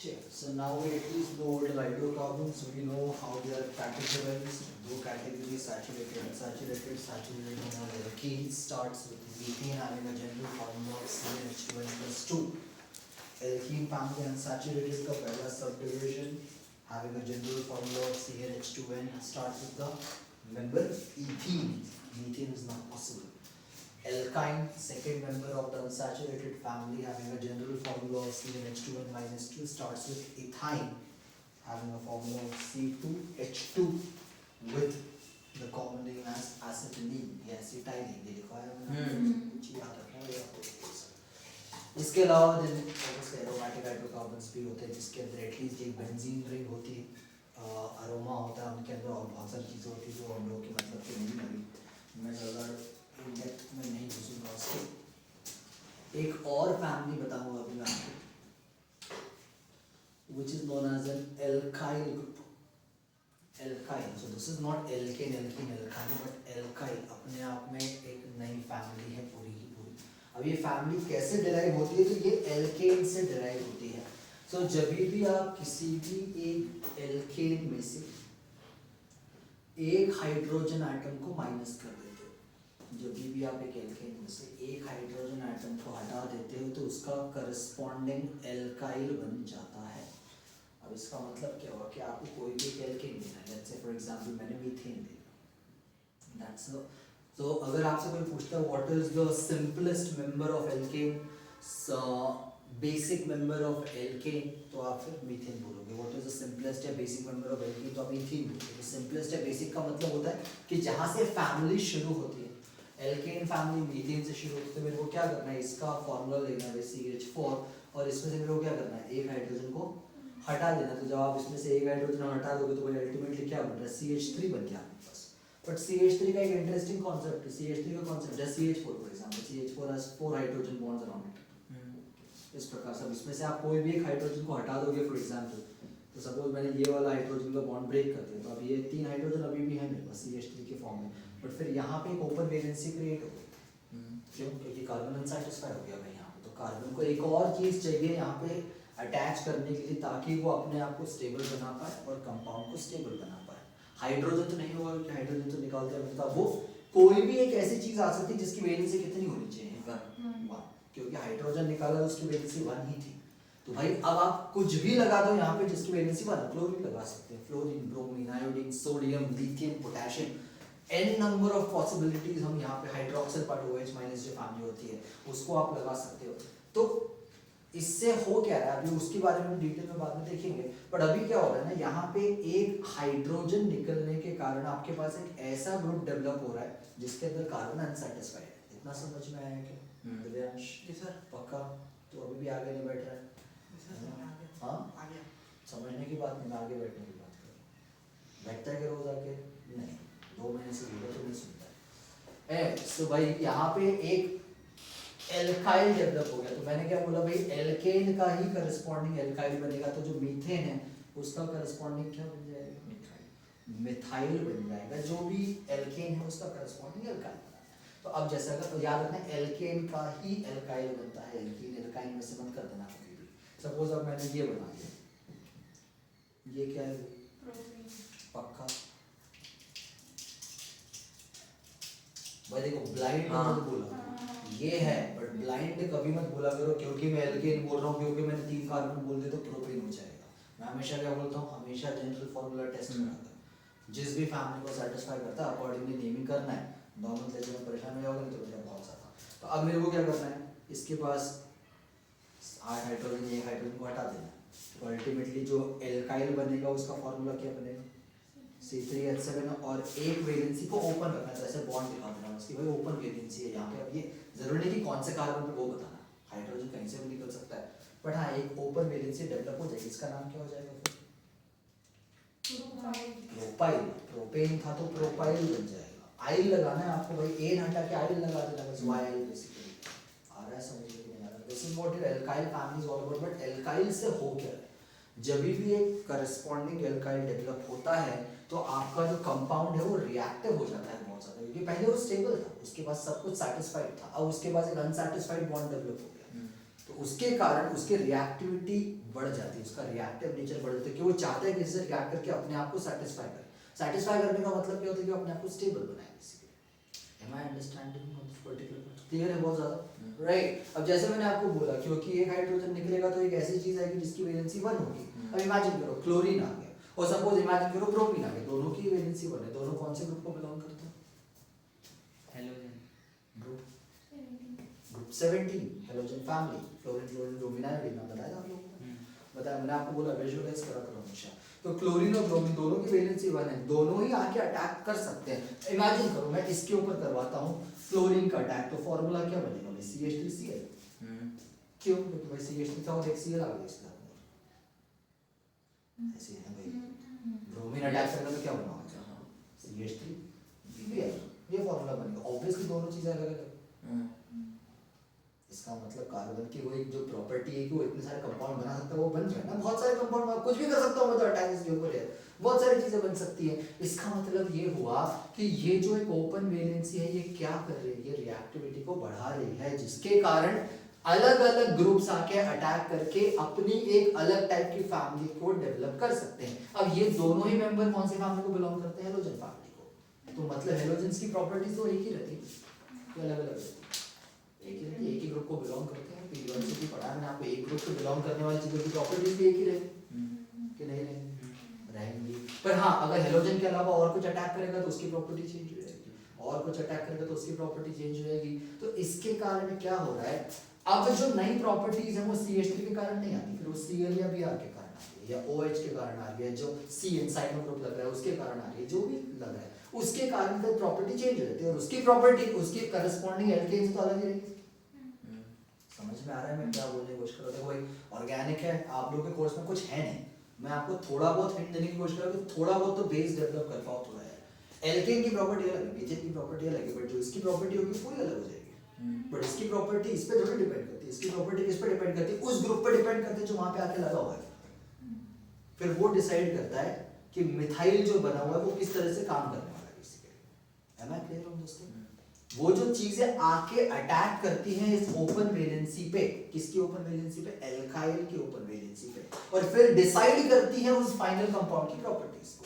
So now we at least know the hydrocarbons, we know how they are categorized. दो categories, saturated and unsaturated. Saturated में हमारे alkene starts with methane having a general formula of CnH2n plus 2. Alkene family unsaturated का पहला subdivision having a general formula of CnH2n starts with the member ethene. Methane is not possible. Alkyne, second member of the unsaturated family, having a general formula of CnH2n minus 2, starts with ethyne, having a formula of C2H2 with the common name as acetylene या acetylene, ये लिखा है मैंने, कुछ याद रखना है आपको। इसके अलावा दिन एरोमेटिक हाइड्रोकार्बन्स भी होते हैं जिसके अंदर एटलीस्ट एक बेंजीन रिंग होती है, अरोमा होता है, उनके अंदर और बहुत सारी चीज़ें होती हैं जो हम लोग के मतलब के नहीं लगी। मैं ज़्यादा डेप्थ में नहीं घुसूंगा उसके। एक और फैमिली बताऊंगा अभी मैं आपको, which is known as an alkyl group. Alkyl, so this is not alkane, alkene, alkyl, but alkyl अपने आप में एक नई फैमिली है पूरी की पूरी। अब ये फैमिली कैसे डिराइव होती है, तो ये एल्केन से डिराइव होती है। So जब भी आप किसी भी एक एल्केन में से एक हाइड्रोजन एटम को माइनस कर देते हो, जब भी आप एक एल्केन में से एक हाइड्रोजन एटम को हटा देते हो तो उसका करस्पॉन्डिंग एल्काइल बन जाता है। अब इसका मतलब क्या हुआ कि आपको कोई भी एक एल्केन लेना है, लेट्स से फॉर एग्जांपल मैंने मीथेन लिया, दैट्स तो अगर आपसे कोई पूछता है what is the simplest member of alkene, basic member of alkene, तो आप फिर मीथेन बोलोगे। व्हाट इज द सिंपलेस्ट या बेसिक मेंबर ऑफ एल्केन, तो आप मीथेन बोलोगे। सिंपलेस्ट या बेसिक का मतलब होता है कि जहां से फैमिली शुरू होती है, एल्केन फैमिली मीथेन से शुरू होती है, तो मेरे को क्या करना है, इसका फॉर्मूला लेना है CH4 और इसमें से मेरे को क्या करना है, एक हाइड्रोजन को हटा देना। तो जब आप इसमें से एक हाइड्रोजन हटा दोगे तो अल्टीमेटली क्या बन रहा है, CH3 बन गया आपके पास। बट CH3 का एक इंटरेस्टिंग कॉन्सेप्ट है, CH3 का कॉन्सेप्ट है CH4 for example, CH4 has 4 hydrogen bonds around it. इस प्रकार से इसमें से आप कोई भी एक हाइड्रोजन को हटा दोगे फॉर एग्जांपल, तो सपोज मैंने ये वाला हाइड्रोजन का बॉन्ड ब्रेक कर दिया, तो अब ये 3 हाइड्रोजन अभी भी है मेरे पास CH3 के फॉर्म में, बट फिर यहाँ पे एक ओपन वैलेंसी क्रिएट हो गई। क्यों? क्योंकि कार्बन अनसैटिस्फाइड हो गया भाई यहाँ पे, तो कार्बन को एक और चीज चाहिए यहाँ पे अटैच करने के लिए ताकि वो अपने आप को स्टेबल बना पाए और कंपाउंड को स्टेबल बना पाए। हाइड्रोजन तो नहीं होगा क्योंकि हाइड्रोजन तो निकाल दिया, मतलब वो कोई भी एक ऐसी चीज आ सकती है जिसकी वैलेंसी कितनी होनी चाहिए, 1, क्योंकि हाइड्रोजन निकाला तो उसकी वैलेंसी 1 ही थी। तो भाई अब आप कुछ भी लगा दो यहाँ पे जिसकी वैलेंसी 1, क्लोरीन लगा सकते हैं, fluorine, bromine, iodine, sodium, lithium, potassium, n number of possibilities हम यहाँ पे हाइड्रोक्सिल पार्ट OH माइनस जो फैमिली होती है उसको आप लगा सकते हो। तो इससे हो क्या रहा है अभी उसके बारे में डिटेल में बाद में देखेंगे, बट अभी क्या हो रहा है ना, यहाँ पे एक हाइड्रोजन निकलने के कारण आपके पास एक ऐसा ग्रुप डेवलप हो रहा है जिसके अंदर कार्बन अनसैटिस्फाइड है। इतना समझ में आया क्या दिव्यांश? जी सर। पक्का? तो अभी भी आगे नहीं बैठ रहा है? हाँ आगे समझने की बात नहीं, आगे बैठने की बात कर। बैठता है कि रोज आके? नहीं, 2 महीने से बोला तो नहीं सुनता है। तो भाई यहाँ पे एक एल्काइल डेवलप हो गया, तो मैंने क्या बोला भाई, एल्केन का ही करस्पॉन्डिंग एल्काइल बनेगा, तो जो मीथेन है उसका करस्पॉन्डिंग क्या बन जाएगा, मिथाइल बन जाएगा। जो भी एल्केन है उसका करस्पॉन्डिंग एल्काइल। तो अब जैसा अगर तो याद रखना एल्केन का ही एल्काइल बनता है, एल्कीन एल्काइन में से मत कर देना कभी भी। सपोज अब मैंने ये बना दिया, ये क्या है, पक्का? भाई देखो ब्लाइंड मत बोला, ये है, बट ब्लाइंड कभी मत बोला करो क्योंकि मैं एल्केन बोल रहा हूँ, क्योंकि मैंने 3 कार्बन बोल दिया तो प्रोपेन हो जाएगा। मैं हमेशा क्या बोलता हूँ, हमेशा जनरल फॉर्मूला टेस्ट कराता है, जिस भी फैमिली को सेटिस्फाई करता है अकॉर्डिंगली नेमिंग करना है। नॉर्मल लेवल में परेशान हो जाओगे नहीं तो बेटा बहुत ज़्यादा। तो अब मेरे को क्या करना है, इसके पास 8 हाइड्रोजन, एक हाइड्रोजन को हटा देना है, तो अल्टीमेटली जो एल्काइल बनेगा उसका फॉर्मूला क्या बनेगा, C3H7, और एक वैलेंसी को ओपन रखना है, तो ऐसे बॉन्ड दिखा देना उसकी, भाई ओपन वैलेंसी है यहाँ पे। अब ये जरूरी नहीं कि कौन से कार्बन पे वो बताना, हाइड्रोजन कहीं से भी निकल सकता है, बट हाँ एक ओपन वैलेंसी डेवलप हो जाएगी। इसका नाम क्या हो जाएगा फिर, प्रोपाइल। प्रोपेन था तो प्रोपाइल बन जाएगा। आइल लगाना है आपको भाई, एन हटा के आइल लगा देना बस, वाई आइल बेसिकली। आ रहा है समझ में नहीं आ रहा? This is what alkyl family is all about. But alkyl से हो क्या है, जब भी एक करस्पॉन्डिंग एल्काइल डेवलप होता है तो आपका जो कंपाउंड है वो रिएक्टिव हो जाता है बहुत ज्यादा, क्योंकि पहले वो स्टेबल था, उसके पास सब कुछ सेटिस्फाइड था, अब उसके पास एक अनसेटिस्फाइड बॉन्ड डेवलप हो गया, तो उसके कारण उसकी रिएक्टिविटी बढ़ जाती है, उसका रिएक्टिव नेचर बढ़ जाता है कि वो चाहता है किसी से रिएक्ट करके अपने आप को सेटिस्फाई करे। सेटिस्फाई करने का मतलब क्या होता है कि अपने आप को स्टेबल बनाए basically. Am I understanding of this particular part clear है बहुत ज़्यादा राइट। अब जैसे मैंने आपको बोला क्योंकि एक हाइड्रोजन निकलेगा तो एक ऐसी चीज़ आएगी जिसकी वैलेंसी 1 होगी। अब इमेजिन करो क्लोरीन आ गया और सपोज इमेजिन करो ब्रोमीन आ गया, दोनों की वैलेंसी 1 है, दोनों कौन से ग्रुप को बिलोंग करते हैं? Halogen group 17 halogen family, fluorine chlorine bromine iodine. मैं बताया था आप लोगों को, बताया मैंने आपको बोला विजुअलाइज करा करो हमेशा। तो क्लोरीन और ब्रोमीन दोनों की वैलेंसी 1 है, दोनों ही आके अटैक कर सकते हैं। इमेजिन करो मैं इसके ऊपर करवाता हूँ क्लोरीन का अटैक, तो फॉर्मूला क्या बनेगा भाई? CH3Cl। क्यों? क्योंकि भाई CH3 था और एक Cl आ गया इसके अंदर, ऐसे है ना भाई। ब्रोमीन अटैक करेगा तो क्या बना होगा? CH3Bl। ये फॉर्मूला बनेगा। ऑब्वियसली दोनों चीजें अलग अलग, इसका मतलब कार्बन की वो एक जो प्रॉपर्टी है कि वो इतने सारे कंपाउंड बना सकता है, वो बन रहा है ना। बहुत सारे कंपाउंड कुछ भी कर सकता हूँ मैं तो अटैक इसके ऊपर है, बहुत सारी चीजें बन सकती है। इसका मतलब ये हुआ कि ये जो एक ओपन वैलेंसी है ये क्या कर रही है? ये रिएक्टिविटी को बढ़ा रही है, जिसके कारण अलग अलग ग्रुप्स आके अटैक करके अपनी एक अलग टाइप की फैमिली को डेवलप कर सकते हैं। अब ये दोनों ही मेंबर कौन सी फैमिली को बिलोंग करते हैं? हेलोजन फैमिली को। तो मतलब हेलोजेंस की प्रॉपर्टीज तो एक ही रहती है, अलग अलग एक ही ग्रुप को बिलोंग करते हैं। यूनिवर्सिटी पढ़ा मैंने आपको, एक ग्रुप को बिलोंग करने वाली चीजों की प्रॉपर्टीज भी एक ही रहेगी कि नहीं रहेंगी। पर हाँ अगर हेलोजन के अलावा और कुछ अटैक करेगा तो उसकी प्रॉपर्टी चेंज हो जाएगी, और कुछ अटैक करेगा तो उसकी प्रॉपर्टी चेंज हो जाएगी। तो इसके कारण क्या हो रहा है, अब जो नई प्रॉपर्टीज है वो CH3 के कारण नहीं आती, फिर वो Cl या Br के कारण आ रही है, या OH के कारण आ रही है, जो CN साइनो ग्रुप लग रहा है उसके कारण आ रही है, जो भी लग रहा है उसके कारण फिर प्रॉपर्टी चेंज हो जाती है, और उसकी प्रॉपर्टी उसकी करस्पॉन्डिंग एल्केन से तो अलग ही रहेगी। समझ में आ रहा है मैं क्या बोलने की कोशिश कर रहा था? कोई ऑर्गेनिक है, आप लोगों के कोर्स में कुछ है नहीं, मैं आपको थोड़ा बहुत हिंट देने की कोशिश कर रहा हूँ कि थोड़ा बहुत तो बेस डेवलप कर पाओ थोड़ा यार। एल्केन की प्रॉपर्टी अलग है, मीथेन की प्रॉपर्टी अलग है, बट जो इसकी प्रॉपर्टी होगी पूरी अलग हो जाएगी। बट इसकी प्रॉपर्टी इस पे थोड़ी डिपेंड करती है, इसकी प्रॉपर्टी किस पे डिपेंड करती है? उस ग्रुप पे डिपेंड करती है जो वहां पे आके लगा हुआ है। फिर वो डिसाइड करता है कि मिथाइल जो बना हुआ है वो किस तरह से काम करने वाला है बेसिकली। एम आई क्लियर हूं दोस्तों? वो जो चीजें आके अटैक करती हैं इस ओपन वैलेंसी पे, किसकी ओपन वैलेंसी पे? एल्काइल की ओपन वैलेंसी पे, और फिर डिसाइड करती हैं उस फाइनल कंपाउंड की प्रॉपर्टीज को।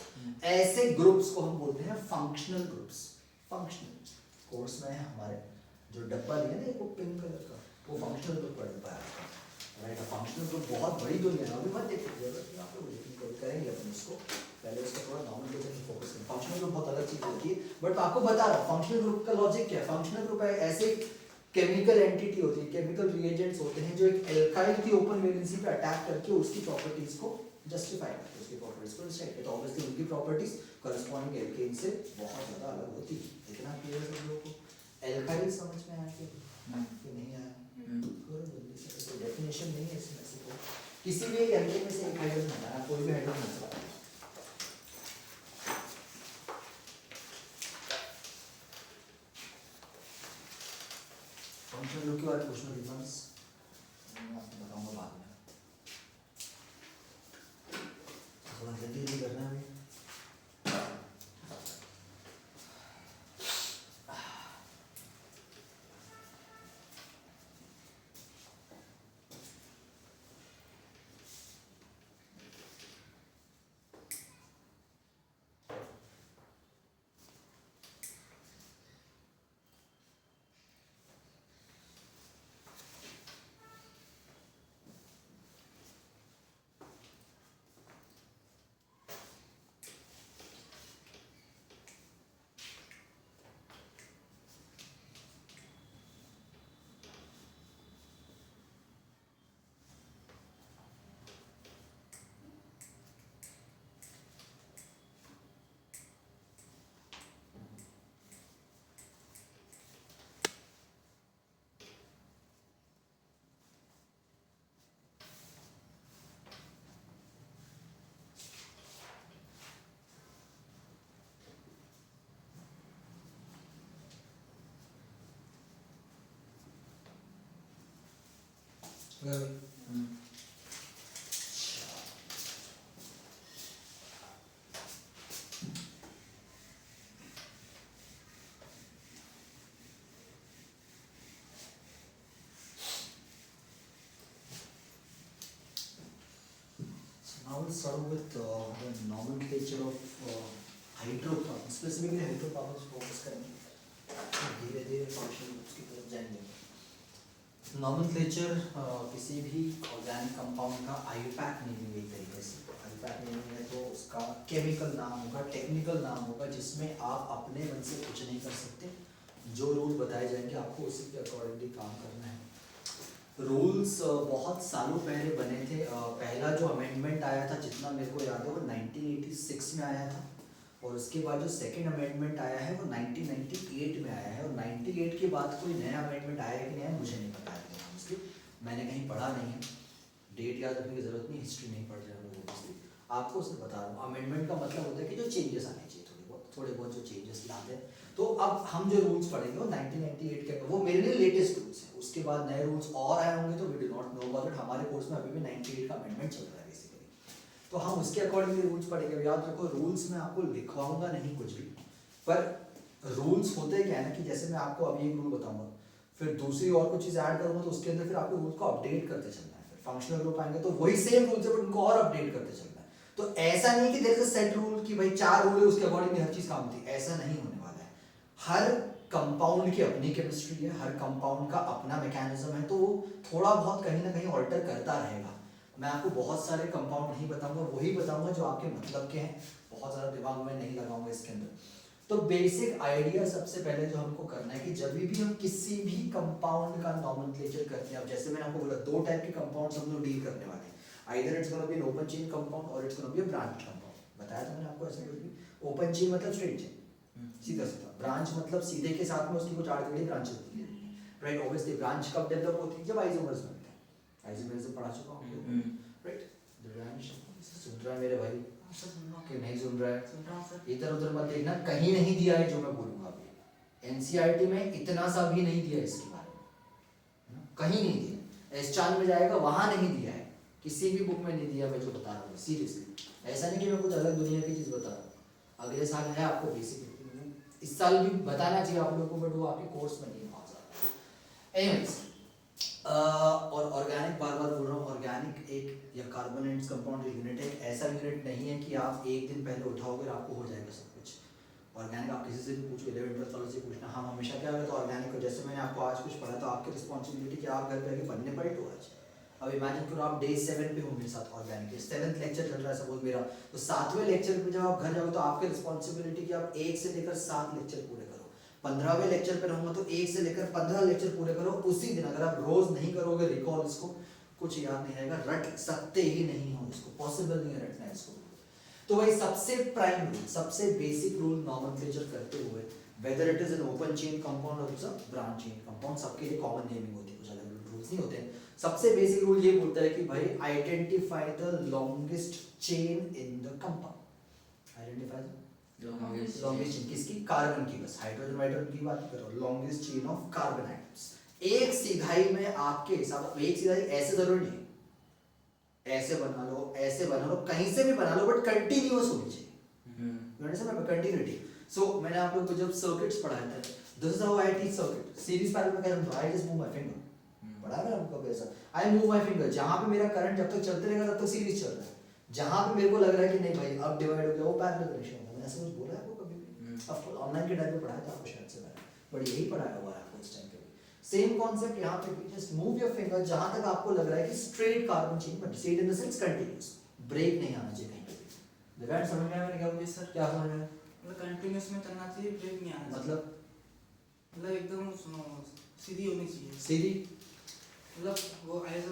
ऐसे ग्रुप्स को हम बोलते हैं फंक्शनल ग्रुप्स। फंक्शनल कोर्स में हमारे जो डब्बा लिया ना वो पिंक कलर का, वो फंक्शनल ग्रुप का डब्बा है राइट। फंक्शनल ग्रुप बहुत बड़ी दुनिया है, अभी मत देखिए, जरूरत नहीं आप लोग लेकिन करेंगे अपन इसको, पहले उसका थोड़ा नॉर्मल फोकस करें। फंक्शनल ग्रुप बहुत अलग चीज होती है, बट आपको बता रहा हूँ फंक्शनल ग्रुप का लॉजिक क्या है। फंक्शनल ग्रुप है ऐसे केमिकल एंटिटी होती है, केमिकल रिएजेंट्स होते हैं जो एक एल्काइल की ओपन वैलेंसी पे अटैक करके उसकी प्रॉपर्टीज को जस्टिफाई करते हैं, उसकी प्रॉपर्टीज को डिसाइड करते हैं। ऑब्वियसली उनकी प्रॉपर्टीज करस्पॉन्डिंग एल्केन से बहुत ज्यादा अलग होती है। इतना क्लियर है सब लोगों को? एल्काइल समझ में आया कि नहीं आया? थोड़ा जल्दी से, डेफिनेशन नहीं है इसमें से कोई, किसी भी एक एल्केन में से एक हाइड्रोजन हटाना, कोई भी हाइड्रोजन हो सकता है। फंक्शनल ग्रुप के बारे में पूछना डिफरेंस मैं आपको बताऊंगा बाद में, थोड़ा जल्दी जल्दी करना है। Now we'll start with the nomenclature of hydrocarbons. Specifically hydrocarbons focus करेंगे. धीरे धीरे फंक्शनल ग्रुप्स की तरफ जाएंगे. नॉमेनक्लेचर किसी भी ऑर्गेनिक कंपाउंड का आईयूपैक नेमिंग एक तरीके से. आईयूपैक नेमिंग है तो उसका केमिकल नाम होगा, टेक्निकल नाम होगा, जिसमें आप अपने मन से कुछ नहीं कर सकते. जो रूल बताए जाएंगे आपको उसी के अकॉर्डिंगली काम करना है. रूल्स बहुत सालों पहले बने थे. पहला जो अमेंडमेंट आया था, जितना मेरे को याद है, वो 1986 में आया था. और उसके बाद जो सेकंड अमेंडमेंट आया है वो 1998 में आया है. और 98 के बाद कोई नया अमेंडमेंट आया है कि नहीं आया मुझे नहीं पता है. ऑब्वियसली मैंने कहीं पढ़ा नहीं है, डेट याद रखने की जरूरत नहीं, हिस्ट्री नहीं पढ़ रहे हम लोग. ऑब्वियसली आपको उससे बता रहा हूँ. अमेंडमेंट का मतलब होता है कि जो चेंजेस आने चाहिए, थोड़े बहुत जो चेंजेस लाते हैं. तो अब हम जो रूल्स पढ़ेंगे वो 1998 के, वो मेरे लिए लेटेस्ट रूल्स हैं. उसके बाद नए रूल्स और आए होंगे तो we do not know about it. हमारे कोर्स में अभी भी 98 का अमेंडमेंट चल रहा है बेसिकली. तो हम उसके अकॉर्डिंगली रूल्स पढ़ेंगे. याद रखो, रूल्स में आपको लिखवाऊंगा नहीं कुछ भी, पर रूल्स होते क्या है ना, कि जैसे मैं आपको अभी एक रूल बताऊंगा, फिर दूसरी और कुछ चीज़ ऐड करूंगा तो उसके अंदर फिर आपको रूल को अपडेट करते चलना है. फिर फंक्शनल ग्रुप आएंगे तो वही सेम रूल्स है बट उनको और अपडेट करते चलना है. तो ऐसा नहीं कि there is a set rule कि भाई 4 रूल है उसके अकॉर्डिंग हर चीज़ काम होती है. ऐसा नहीं होने वाला है. हर कंपाउंड की अपनी केमिस्ट्री है, हर कंपाउंड का अपना मैकेनिज्म है, तो वो थोड़ा बहुत कहीं ना कहीं ऑल्टर करता रहेगा. मैं आपको बहुत सारे कंपाउंड नहीं बताऊंगा, वही बताऊंगा जो आपके मतलब के हैं. बहुत ज़्यादा दिमाग में नहीं लगाऊंगा इसके अंदर. तो बेसिक आइडिया सबसे पहले जो हमको करना है कि जब भी हम किसी भी कंपाउंड का नॉमेनक्लेचर करते हैं, अब जैसे मैंने आपको बोला 2 टाइप के कंपाउंड्स हम लोग डील करने वाले हैं. Either it's gonna be an open chain compound और it's gonna be a branch compound. बताया था मैंने आपको ऐसा कुछ भी. ओपन चेन मतलब स्ट्रेट चेन, सीधा सीधा. ब्रांच मतलब सीधे के साथ में उसकी कुछ आर्टिकल ब्रांचेस होती है. राइट. ऑब्वियसली ब्रांच कब डेवलप होती है, जब आइसोमर्स बनते हैं. आइसोमर्स पढ़ा चुका हूं. राइट. The branch. सुन रहा है मेरे भाई कि नहीं सुन रहा है? इधर उधर मत देखना, कहीं नहीं दिया है जो मैं बोलूंगा अभी. एनसीईआरटी में इतना सा भी नहीं दिया इसके बारे में, कहीं नहीं दिया. एस-चांद में जाएगा वहां नहीं दिया है, किसी भी बुक में नहीं दिया. मैं जो बता रहा हूँ सीरियसली, ऐसा नहीं कि मैं कुछ अलग दुनिया की चीज बता रहा हूँ. अगले साल है आपको बेसिक, इस साल भी बताना चाहिए आप लोगों को, बट वो आपके कोर्स में नहीं है बहुत ज़्यादा. एनीवेज, और ऑर्गेनिक बार बार बोल रहा हूँ, ऑर्गेनिक एक या कार्बोनेट्स कंपाउंड यूनिट है. ऐसा यूनिट नहीं है कि आप एक दिन पहले उठाओगे और आपको हो जाएगा सब कुछ. ऑर्गेनिक आप किसी से भी पूछो, 11th 12th से पूछना. हम हमेशा क्या होगा, तो ऑर्गेनिक को जैसे मैंने आपको आज कुछ पढ़ा, तो आपकी रिस्पॉन्सिबिलिटी कि आप घर पे आके पढ़ने पड़े तो आज. अब इमेजिन करो आप डे 7 पे हो मेरे साथ ऑर्गेनिक के, 7th लेक्चर चल रहा है सपोज मेरा, तो 7वें लेक्चर पे जब आप घर जाओगे तो आपकी रिस्पॉन्सिबिलिटी कि आप 1 से लेकर 7 लेक्चर पूरे करो. 15वें लेक्चर पे रहूंगा तो 1 से लेकर 15 लेक्चर पूरे करो उसी दिन. अगर आप रोज नहीं करोगे रिकॉल इसको, कुछ याद नहीं रहेगा, रट सकते ही नहीं हो इसको, पॉसिबल नहीं है रटना इसको. तो भाई सबसे प्राइम रूल, सबसे बेसिक रूल नॉमेनक्लेचर करते हुए, whether it is an open chain compound और it's a branch chain compound, सबके लिए कॉमन नेमिंग होती है, कुछ अलग रूल्स नहीं होते हैं. सबसे बेसिक रूल ये बोलता है कि भाई identify the longest chain in the compound. Identify the longest chain किसकी? कार्बन की. बस हाइड्रोजन हाइड्रोजन की बात करो, longest chain of carbon atoms. एक सीधाई में आपके हिसाब, एक सीधाई ऐसे जरूरी नहीं, ऐसे बना लो, ऐसे बना लो, कहीं से भी बना लो, बट कंटिन्यूअस होनी चाहिए. कंटिन्यूटी. सो मैंने आप लोगों को जब सर्किट्स पढ़ाया था, this is how I teach circuit. Series parallel में कह रहा हूं, I just move my finger. पढ़ा है आपको कैसा? I move my finger. जहां पे मेरा करंट जब तक चलते रहेगा तब तक सीरीज चल रहा है. जहां पे मेरे को लग रहा है कि नहीं भाई अब डिवाइड हो गया, वो पैरेलल कनेक्शन होगा. मैंने ऐसा कुछ बोला है आपको कभी भी? ऑफ कोर्स ऑनलाइन के टाइम पे पढ़ाया था आपको शायद से मैंने, बट यही पढ़ाया हुआ है आपको इस टाइम पे. सेम कॉन्सेप्ट यहाँ पे भी, जस्ट मूव योर फिंगर जहां तक आपको लग रहा है कि straight carbon chain, but straight in the sense continuous, break नहीं आना चाहिए कहीं पे भी. डिवाइड समझ में आया मैंने क्या बोला सर? क्या समझ में आया? मतलब कंटीन्यूअस में चलना चाहिए, ब्रेक नहीं आना चाहिए. मतलब एकदम सीधी होनी चाहिए. सीधी मतलब वो ऐसे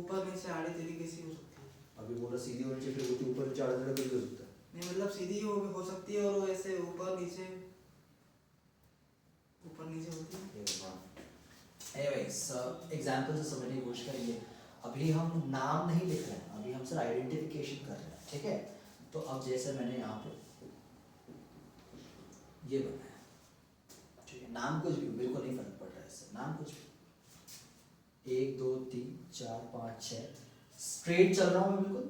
ऊपर नीचे आड़े तरीके से हो सकती है. अभी बोला सीधी होनी चाहिए, फिर वो ऊपर नीचे आड़े तरीके से हो सकता है. नहीं मतलब सीधी हो सकती है और वो ऐसे ऊपर नीचे होती है. एनीवेज, एग्जांपल से समझने की कोशिश करेंगे. अभी हम नाम नहीं लिख रहे हैं, अभी हम सिर्फ आइडेंटिफिकेशन कर रहे हैं. ठीक है. तो अब जैसे मैंने यहाँ पे ये बनाया, ठीक है, नाम कुछ भी, मेरे को नहीं फर्क पड़ रहा है इससे, नाम कुछ भी. 1 2 3 4 5 6 स्ट्रेट चल रहा हूँ मैं बिल्कुल,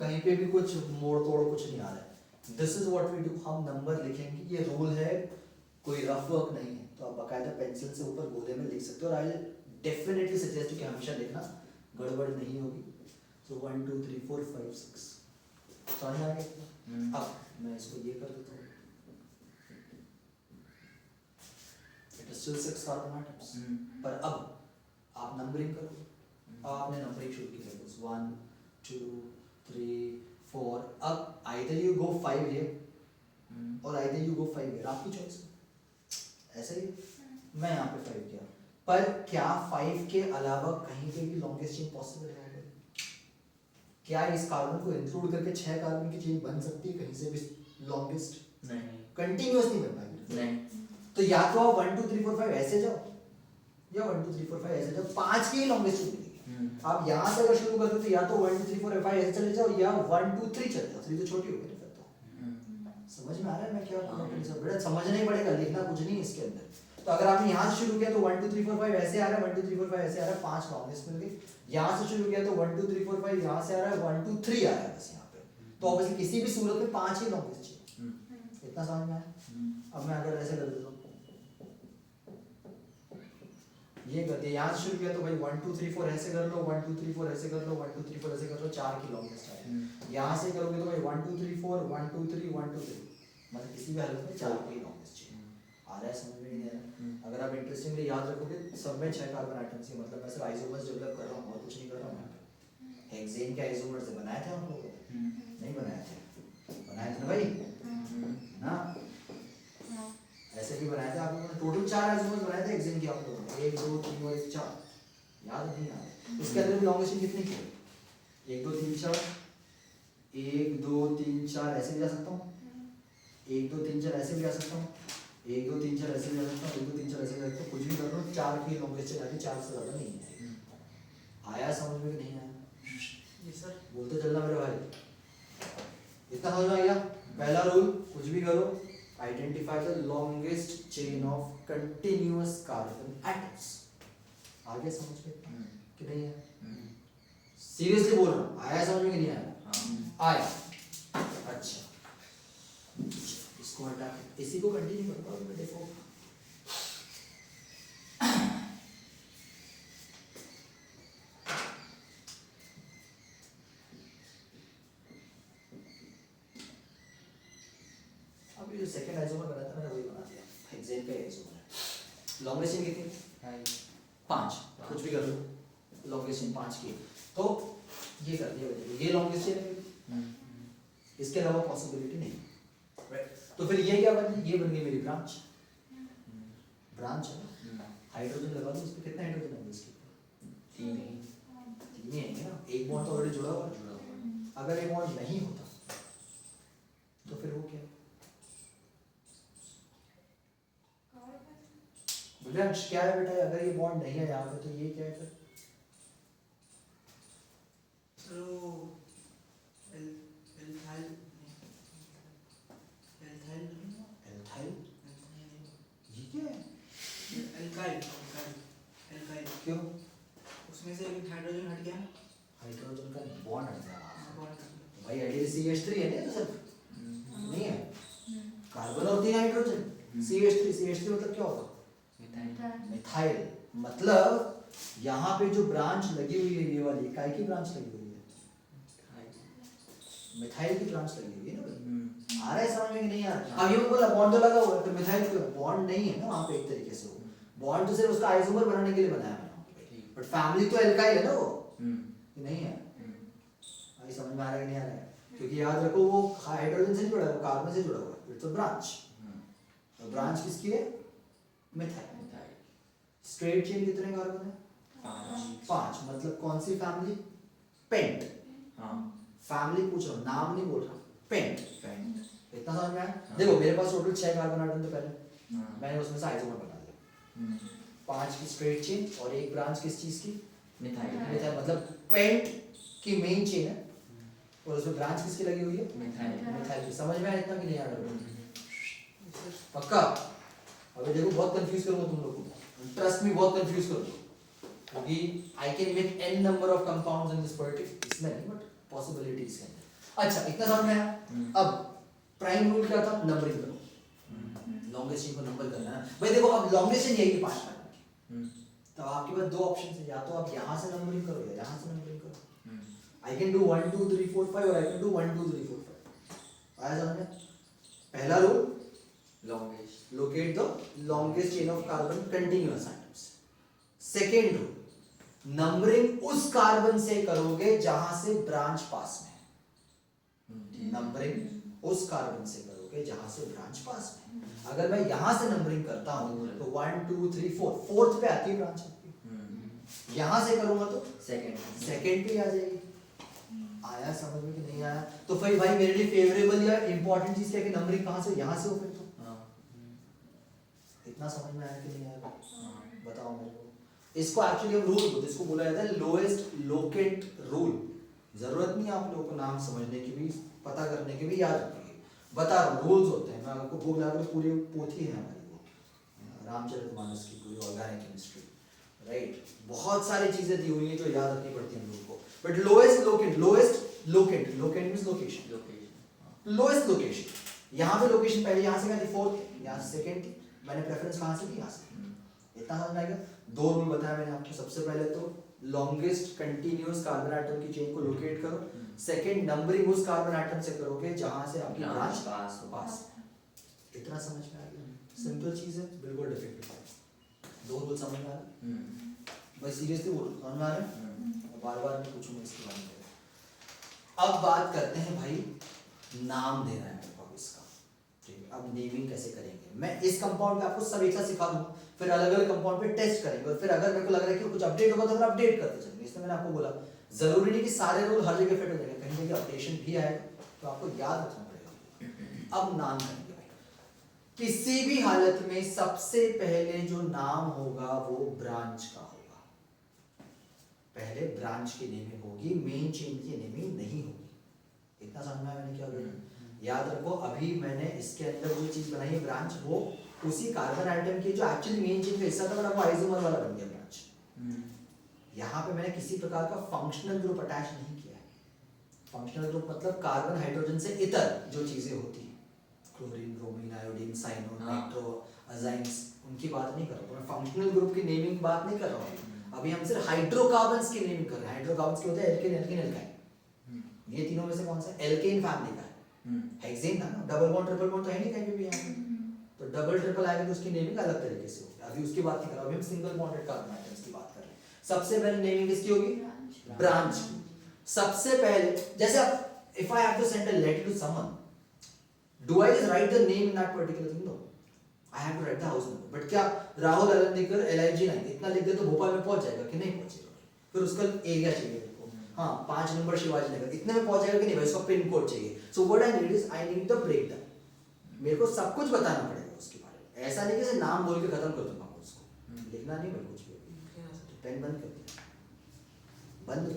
कहीं पे भी कुछ मोड़ तोड़ कुछ नहीं आ रहा है. This is what we do. हम नंबर लिखेंगे, ये रूल है, कोई रफ वर्क नहीं है. तो आप बाकायदा पेंसिल से ऊपर गोले में लिख सकते हो. और आई डेफिनेटली सजेस्ट कि हमेशा लिखना, गड़बड़ नहीं होगी. सो 1 2 3 4 5 6 समझ आ गया। अब मैं इसको ये कर देता हूँ, it is still 6 carbon atoms. पर अब आप नंबरिंग करो। अब आपने नंबरिंग शुरू की है, 1 2 3 4। अब आइदर यू गो 5 हियर और आइदर यू गो 5 हियर, आपकी चॉइस है। ऐसे ही मैं यहाँ पे 5 किया, पर क्या 5 के अलावा कहीं पे भी लॉन्गेस्ट चेन पॉसिबल है? क्या इस कार्बन को इंक्लूड करके 6 कार्बन की चेन बन सकती है कहीं से भी लॉन्गेस्ट? नहीं, कंटिन्यूअस नहीं बन पाएगी। नहीं। तो या तो आप 1 2 3 4 5 ऐसे जाओ, या 1 2 3 4 5 ऐसे जाओ, 5 की ही लॉन्गेस्ट चेन मिलेगी। आप यहाँ से अगर शुरू करते हो तो या तो 1 2 3 4 5 ऐसे चले जाओ, या 1 2 3 चले जाओ। 3 तो छोटी हो गई ना फिर तो। समझ में आ रहा है मैं क्या बोल रहा हूँ? बड़ा समझना ही पड़ेगा, लिखना कुछ नहीं है इसके अंदर। तो अगर आपने यहाँ से शुरू किया तो 1 2 3 4 5 ऐसे आ रहा है, 1 2 3 4 5 ऐसे आ रहा है, 5 लॉन्गेस्ट मिल गई। यहाँ से शुरू किया तो 1 2 3 4 5 यहाँ से आ रहा है, 1 2 3 आ रहा है बस यहाँ पे। तो ऑब्वियसली किसी भी सूरत में 5 ही लॉन्गेस्ट चाहिए। इतना समझ में आया? अब मैं अगर ऐसे कर देता हूँ, ये कर दिया, यहाँ से शुरू किया तो भाई 1 2 3 4 ऐसे कर लो, 1 2 3 4 ऐसे कर लो, 1 2 3 4 ऐसे कर लो, 4 की लॉन्गेस्ट आएगी। यहाँ से करोगे तो भाई 1 2 3 4 1 2 3 1 2 3, मतलब किसी भी हालत में 4 की लॉन्गेस्ट चाहिए। आ रहा है समझ में? नहीं आ रहा? अगर आप इंटरेस्टिंगली याद रखोगे, सब में 6 कार्बन एटम्स हैं, मतलब मैं सिर्फ आइसोमर्स डेवलप कर रहा हूँ और कुछ नहीं कर रहा हूँ। हेक्सेन के आइसोमर्स से बनाए थे हम लोगों ने? नहीं बनाए थे, बनाए थे ना भाई? हाँ, ऐसे भी बनाए थे आप लोगों ने। टोटल 4 आइसोमर्स बनाए थे हेक्सेन के आप लोगों ने, 1 2 3 और 4। याद नहीं आ रहा? उसके अंदर भी लॉन्गेस्ट कितनी की? 1 2 3 4, 1 2 3 4 ऐसे भी जा सकता हूँ, 1 2 3 4 ऐसे भी जा सकता हूँ, 1 2 3 4 ऐसे भी जा सकता हूँ, 1 2 3 4 ऐसे भी जा सकता हूँ, कुछ भी कर रहा हूँ। 4 की लॉन्गेस्ट चेन आती, 4 से ज़्यादा नहीं आएगी। आया समझ में कि नहीं आया? जी सर। बोलते चलना मेरे भाई, इतना समझ में आ गया? पहला रूल, कुछ भी करो, identify the longest chain of continuous carbon atoms. आगे समझ में कि नहीं है? सीरियसली बोल रहा हूँ, आया समझ में कि नहीं आया? आया। अच्छा, इसको हटा के इसी को कंटिन्यू करूंगा। मैं देखो अब ये जो सेकंड आइसोमर बना था मैंने वही बना दिया, हेक्सेन का आइसोमर है। लॉन्गेस्ट चेन कितनी है? 5। कुछ भी कर लो, लॉन्गेस्ट चेन 5 की। तो ये कर दिया मैंने, ये लॉन्गेस्ट चेन है, इसके अलावा पॉसिबिलिटी नहीं, राइट? तो फिर ये क्या बन गई? ये बन गई मेरी ब्रांच। ब्रांच है ना, हाइड्रोजन लगा दो उस पर। कितने हाइड्रोजन है इसके? 3 ही है ना, एक बॉन्ड तो ऑलरेडी जुड़ा हुआ है। अगर एक बॉन्ड नहीं होता तो फिर वो क्या? ब्रांच क्या है बेटा? अगर ये बॉन्ड नहीं है यहाँ पे तो ये क्या है फिर? ये क्या है? क्यों? उसमें से एक हाइड्रोजन हट गया। हाइड्रोजन का बॉन्ड हट गया बॉन्ड भाई। CH3 है ना, तो सिर्फ नहीं है, कार्बन और 3 हाइड्रोजन। CH3 मतलब क्या होगा? मिथाइल। मतलब यहाँ पे जो ब्रांच लगी हुई है, ये वाली काय की ब्रांच लगी हुई है? मिथाइल की ब्रांच लगी हुई है ना भाई। आ रहा है समझ में कि नहीं आ रहा? अब ये बोला बॉन्ड तो लगा हुआ है, तो मिथाइल क्यों? बॉन्ड नहीं है ना वहाँ पे एक तरीके से। वो बॉन्ड तो सिर्फ उसका आइसोमर बनाने के लिए बनाया मैंने, बट फैमिली तो एल्काइल है ना वो, नहीं है? अभी समझ में आ रहा है कि नहीं आ रहा है? क्योंकि याद रखो वो हाइड्रोजन से जुड़ा है, वो कार्बन से जुड़ा हुआ है, तो ब्रांच। तो ब्रांच किसकी है? मिथाइल। स्ट्रेट चेन कितने कार्बन है? 5। मतलब कौन सी फैमिली? पेंट। फैमिली पूछ रहा हूँ, नाम नहीं बोल रहा, पेंट। इतना समझ में आया? देखो मेरे पास टोटल 6 कार्बन एटम थे पहले, मैंने उसमें से आइसोमर बना दिया। 5 की स्ट्रेट चेन और एक ब्रांच किस चीज की? मिथाइल। मतलब पेंट की मेन चेन है और उसमें ब्रांच किसकी लगी हुई है? मिथाइल की। समझ में आया इतना कि नहीं आ रहा? पक्का? अभी देखो बहुत कंफ्यूज करूंगा तुम लोगों को, ट्रस्ट मी, बहुत कंफ्यूज करूंगा, क्योंकि I can make n number of compounds in this particular, इसमें नहीं बट पॉसिबिलिटीज के अंदर। अच्छा इतना समझ में आया? अब प्राइम रूल क्या था? नंबरिंग करो, लॉन्गेस्ट चेन को नंबर करना है भाई। देखो अब लॉन्गेस्ट चेन यही 5 कार्बन की, तो आपके पास 2 ऑप्शन है, या तो आप यहाँ से नंबरिंग करो या यहाँ से नंबरिंग करो। आई कैन डू 1 2 3 4 5 और आई कैन डू 1 2 3 4 5। आया समझ में? पहला rule, longest, locate the longest chain of carbon continuous atoms. Second rule, numbering उस कार्बन से करोगे जहां से ब्रांच पास में है। नंबरिंग उस कार्बन से करोगे जहां से ब्रांच पास में है। अगर मैं यहां से नंबरिंग करता हूं तो 1 2 3 4, फोर्थ पे आती है ब्रांच आपकी। यहां से करूंगा तो सेकंड पे आ जाएगी। आया समझ में कि नहीं आया? तो फिर भाई मेरे लिए फेवरेबल या इंपॉर्टेंट चीज क्या है कि नंबरिंग कहां से, यहां से हो फिर तो। इतना समझ में आया कि नहीं आया? बताओ मेरे को। इसको एक्चुअली हम रूल बोलते हैं, इसको बोला जाता है लोएस्ट लोकेट रूल। जरूरत नहीं है आप लोगों को नाम समझने की भी, पता करने की भी, याद रखिए। बता रहा हूँ रूल्स होते हैं, मैं आपको बुक ला कर पूरी पोथी है हमारी वो, रामचरितमानस की पूरी ऑर्गेनिक केमिस्ट्री, राइट। बहुत सारी चीजें दी हुई हैं जो याद रखनी पड़ती है हम लोगों को। But lowest locate means location, lowest location. यहाँ पे लोकेशन पहले यहाँ से क्या थी, फोर्थ, यहाँ से सेकंड थी। मैंने प्रेफरेंस कहाँ से दी, यहाँ से। इतना समझ में आ गया? दो रूल बताया मैंने आपको। सबसे पहले तो लॉन्गेस्ट कंटिन्यूअस कार्बन एटम की चेन को लोकेट करो। सेकंड, नंबरिंग उस कार्बन एटम से करोगे जहां से आपकी ब्रांच पास। इतना समझ में आ गया? सिंपल चीज है, बिल्कुल डिफिकल्ट। दो रूल समझ में आ रहा है भाई? सीरियसली बोल, समझ में आ रहा है? बार-बार मैं पूछूंगा इसके बारे में। अब बात करते हैं भाई, नाम देना है मेरे को इसका, ठीक है? अब नेमिंग कैसे करेंगे? मैं इस कंपाउंड पे आपको सब एक साथ सिखा दूंगा, फिर अलग अलग कंपाउंड पे टेस्ट करेंगे, और फिर अगर मेरे को लग रहा है कि कुछ अपडेट होगा तो फिर अपडेट करते चलेंगे। इसमें मैंने आपको बोला जरूरी नहीं कि सारे रूल हर जगह फिट हो जाएंगे, कहीं कहीं अपडेशन भी आएगा, तो आपको याद रखना पड़ेगा। अब नाम करेंगे भाई, किसी भी हालत में सबसे पहले जो नाम होगा वो ब्रांच का होगा। पहले ब्रांच की नेमिंग होगी, मेन चेन की नेमिंग नहीं होगी। इतना समझ में आया मैंने क्या बोला? याद रखो, अभी मैंने इसके अंदर जो चीज बनाई है ब्रांच, वो उसी कार्बन आइटम की जो एक्चुअली मेन चेन का हिस्सा था, वो आइसोमर वाला बन गया ब्रांच। यहाँ पे मैंने किसी प्रकार का फंक्शनल ग्रुप अटैच नहीं किया है। फंक्शनल ग्रुप मतलब कार्बन हाइड्रोजन से इतर जो चीजें होती हैं, chlorine, bromine, iodine, cyano, nitro, अजाइंस, उनकी बात नहीं कर रहा हूँ मैं। फंक्शनल ग्रुप की नेमिंग बात नहीं कर रहा हूँ अभी। हम सिर्फ हाइड्रोकार्बन्स की नेमिंग कर रहे हैं। हाइड्रोकार्बन्स के होते हैं एल्केन, एल्केन, एल्काइन। ये तीनों में से कौन सा? एल्केन फैमिली का है। हेक्सेन था ना, डबल बॉन्ड ट्रिपल बॉन्ड तो है नहीं कहीं पे भी यहाँ पे। तो डबल ट्रिपल आएगा तो उसकी नेमिंग अलग तरीके से होगी। अभी उसकी बात नहीं कर रहा, अभी हम सिंगल बॉन्डेड कार्बन आइटम्स की बात कर रहे हैं। सबसे पहले नेमिंग किसकी होगी? ब्रांच की। सबसे पहले जैसे आप, if I have to send a letter to someone, do I just write the name in that particular thing? No, I have to write the house number. But क्या राहुल अरंदीकर LIG 9 इतना लिख दे तो भोपाल में पहुंच जाएगा कि नहीं पहुंचेगा? फिर उसका एरिया चाहिए मेरे को। हाँ, 5 नंबर शिवाजी नगर, इतने में पहुंच जाएगा कि नहीं भाई? उसका पिन कोड चाहिए। So what I need is, I need the breakdown. मेरे को सब कुछ बताना पड़ेगा उसके बारे में। ऐसा नहीं कि सिर्फ नाम बोल के खत्म कर दूंगा उसको। लिखना नहीं भाई कुछ भी। पेन बंद कर दिया, बंद कर।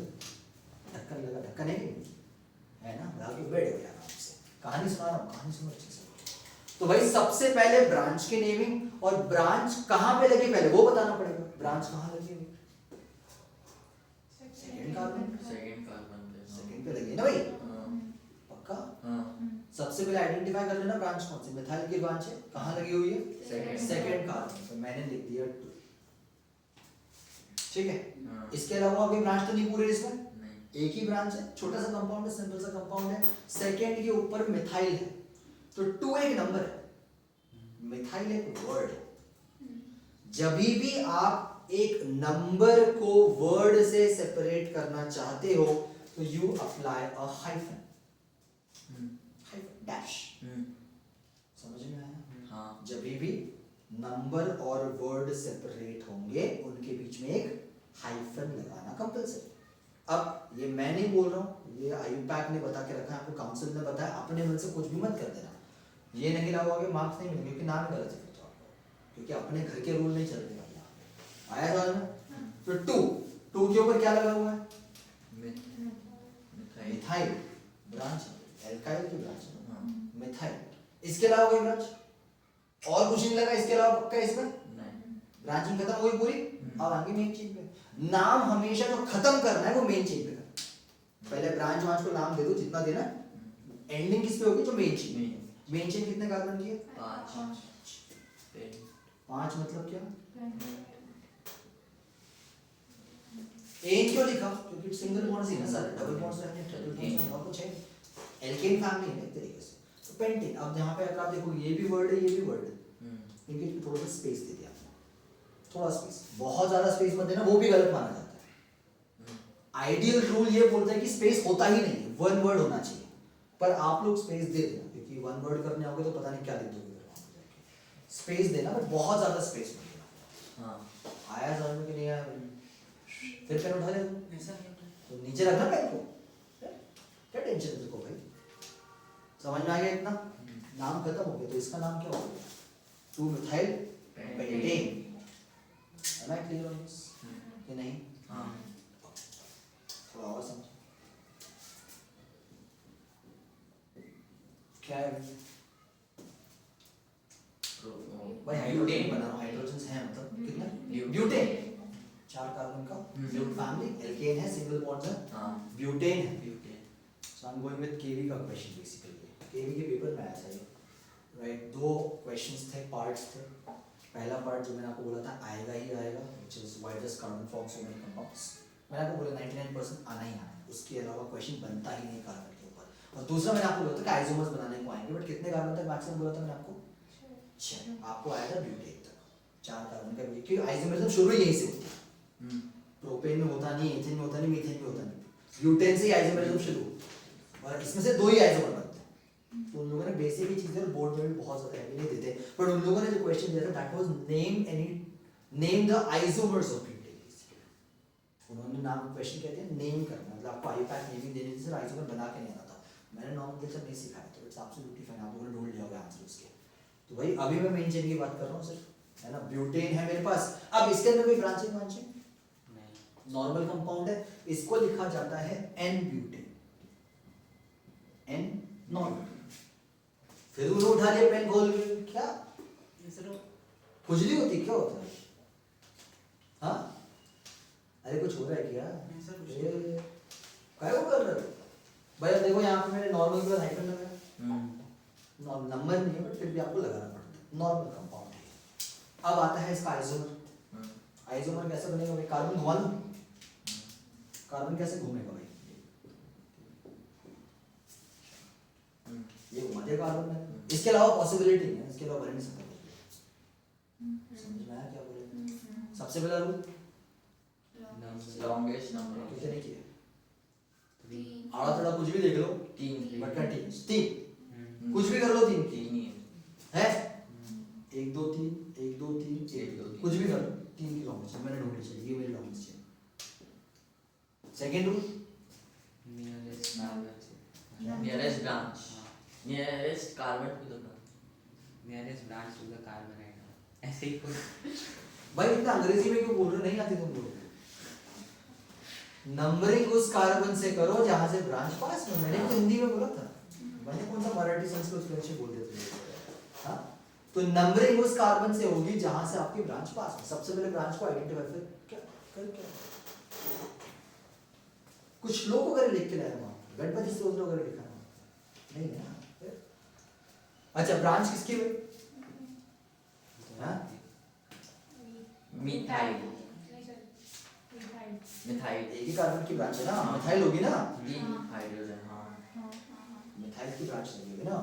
ढक्कन लगा, ढक्कन है ना? लगा के बैठ गया आराम से। कहानी सुना रहा हूँ, कहानी सुनो अच्छे से। तो भाई सबसे पहले ब्रांच की नेमिंग, और ब्रांच कहां पे लगी पहले वो बताना पड़ेगा। ब्रांच कहां लगी है? सेकंड कार्बन पे लगी है ना भाई? पक्का? सबसे पहले आइडेंटिफाई कर लेना ब्रांच कौन सी। मिथाइल की ब्रांच है, कहां लगी हुई है? सेकंड कार्बन पे। मैंने लिख दिया 2, ठीक है? इसके अलावा कोई ब्रांच तो नहीं पूरे इसमें? एक ही ब्रांच है, छोटा सा कंपाउंड है, सिंपल सा कंपाउंड है। सेकंड के ऊपर मिथाइल है, तो 2 एक नंबर है, मिथाइल एक वर्ड है। जब भी आप एक नंबर को वर्ड से सेपरेट करना चाहते हो तो you apply a hyphen, dash. समझ में आया? हाँ। जब भी नंबर और वर्ड सेपरेट होंगे उनके बीच में एक हाइफन लगाना कंपल्सरी। अब ये मैं नहीं बोल रहा हूँ, ये आयुपैक ने बता के रखा है, आपको काउंसिल ने बताया। अपने मन से कुछ भी मत कर देना, ये नहीं लगा हुआ कि मार्क्स नहीं मिलेंगे, क्योंकि नाम गलत है तो आपको, क्योंकि अपने घर के रूल नहीं चल रहे भाई। आया समझ में? तो 2 के ऊपर क्या लगा हुआ है? मिथाइल ब्रांच, एल्काइल की ब्रांच है मिथाइल। इसके अलावा कोई ब्रांच और कुछ नहीं लगा इसके अलावा? पक्का इसमें ब्रांचिंग खत्म हो गई पूरी। अब आगे मेन चीज पे नाम हमेशा जो खत्म करना है वो मेन चीज पे करना। पहले ब्रांच वांच को नाम दे दो जितना देना, एंडिंग किस पे होगी? जो मेन चीज। मेन चेन कितने कार्बन की है? 5 मतलब क्या? एन क्यों लिखा? क्योंकि सिंगल बॉन्ड ही ना सारे, डबल बॉन्ड्स रहते एल्केन फैमिली है एक तरीके से। तो पेंटेन, अब यहाँ पे अगर आप देखो ये भी वर्ड है ये भी वर्ड है, इनके बीच में थोड़ा सा स्पेस दे दिया, थोड़ा स्पेस, बहुत ज्यादा स्पेस मत देना, वो भी गलत माना जाता है। आइडियल रूल ये बोलता है कि स्पेस होता ही नहीं है, वन वर्ड होना चाहिए, पर आप लोग स्पेस दे देना, क्योंकि वन वर्ड करने आओगे तो पता नहीं क्या लिख दोगे। स्पेस देना, पर बहुत ज्यादा स्पेस मत देना। हाँ आया समझ में कि नहीं आया? फिर पेन उठा ले ऐसा नहीं होता। तो नीचे रखना पेन को, क्या टेंशन है तुमको भाई? समझ में आ गया इतना? नाम खत्म हो गया, तो इसका नाम क्या हो गया? 2-methyl pentane। Am I clear on this? कि नहीं? थोड़ा और समझो क्या है भाई? हाइड्रोजन बना रहा हूँ, हाइड्रोजन है मतलब कितना? ब्यूटेन, 4 कार्बन का ब्यूट फैमिली, एल्केन है, सिंगल बॉन्ड्स है, ब्यूटेन है। सो आई एम गोइंग विद केवी का क्वेश्चन बेसिकली। केवी के पेपर में आया था ये, राइट? 2 क्वेश्चंस थे, पार्ट्स थे। पहला पार्ट जो मैंने आपको बोला था आएगा ही आएगा, which is why does carbon form so many compounds. मैंने आपको बोला 99% आना ही आना है, उसके अलावा क्वेश्चन बनता ही नहीं कार्बन के ऊपर। और दूसरा मैंने आपको बोला था कि आइसोमर्स बनाने को आएंगे, बट कितने कार्बन तक मैक्सिमम बोला था मैंने आपको? 6। आपको आया था ब्यूटेन तक, 4 कार्बन का, क्योंकि आइसोमरिज्म शुरू यहीं से होती है। प्रोपेन में होता नहीं, एथेन में होता नहीं, मीथेन में होता नहीं, ब्यूटेन से ही आइसोमरिज्म शुरू, और इसमें से 2 ही आइसोमर बनते हैं। तो उन लोगों ने बेसिक ही चीजें बोर्ड में भी बहुत ज्यादा हेवी नहीं देते, पर उन लोगों ने जो क्वेश्चन दिया था that was name the isomers of butane. उन्होंने नाम क्वेश्चन कहते हैं नेम करना, मतलब आपको आईपैक नेमिंग देने से आइसोमर बना के नहीं आना था। मैंने नॉर्मल लेक्चर नहीं सिखाया, तो इट्स एब्सोल्युटली फाइन, आप लोगों ने ढूंढ लिया होगा आंसर उसके। तो भाई अभी मैं मेन चेन की बात कर रहा हूँ सिर्फ, है ना? ब्यूटेन है मेरे पास। अब इसके अंदर कोई ब्रांचिंग नहीं, नॉर्मल कंपाउंड है, इसको लिखा जाता है एन ब्यूटेन, एन नॉर्मल। फिर उन्होंने उठा लिया पेन खोल के, क्या खुजली होती क्या होता है? हाँ अरे कुछ हो रहा है क्या? क्या कर रहे हो भाई? अब देखो यहाँ पे मैंने नॉर्मल के बाद हाइफन लगाया, नंबर नहीं है बट फिर भी आपको लगाना पड़ता है, नॉर्मल कंपाउंड है। अब आता है इसका आइसोमर। आइसोमर कैसे बनेगा भाई? कार्बन घुमा लूं, कार्बन कैसे घूमेगा भाई? ये घुमा दिया कार्बन में, इसके अलावा पॉसिबिलिटी नहीं है, इसके अलावा बन नहीं सकता। समझ में आया क्या बोले? सबसे पहला रूल लॉन्गेस्ट नंबर कितने किए? आड़ा तड़ा कुछ भी देख लो, 3 बट कंटिन्यूस 3, कुछ भी कर लो 3 ही है। 1 2 3 1 2 3 1 2 कुछ भी कर लो, 3 की लॉन्गेस्ट मैंने ढूंढी चाहिए, ये मेरी लॉन्गेस्ट है। Second rule nearest branch, nearest carbon to the nearest branch to the carbon atom, ऐसे ही कुछ। भाई इतना अंग्रेजी में क्यों बोल रहे हो? नहीं आती तुम लोग? नंबरिंग उस कार्बन से करो जहां से ब्रांच पास में। मैंने तो हिंदी में बोला था, मैंने कौन सा मराठी संस्कृत फ्रेंच बोल दिया तुमने? हाँ तो नंबरिंग उस कार्बन से होगी जहां से आपकी ब्रांच पास में। सबसे पहले ब्रांच को आइडेंटिफाई, फिर क्या कर क्या कुछ श्लोक वगैरह लिख के लाया वहां, गणपति स्तोत्र वगैरह लिखा है नहीं ना? अच्छा ब्रांच किसकी हुई? हाँ मिथाइल, मिथाइल एक ही कार्बन की ब्रांच है ना, मिथाइल होगी ना, 3 हाइड्रोजन। हाँ मिथाइल की ब्रांच नहीं होगी ना।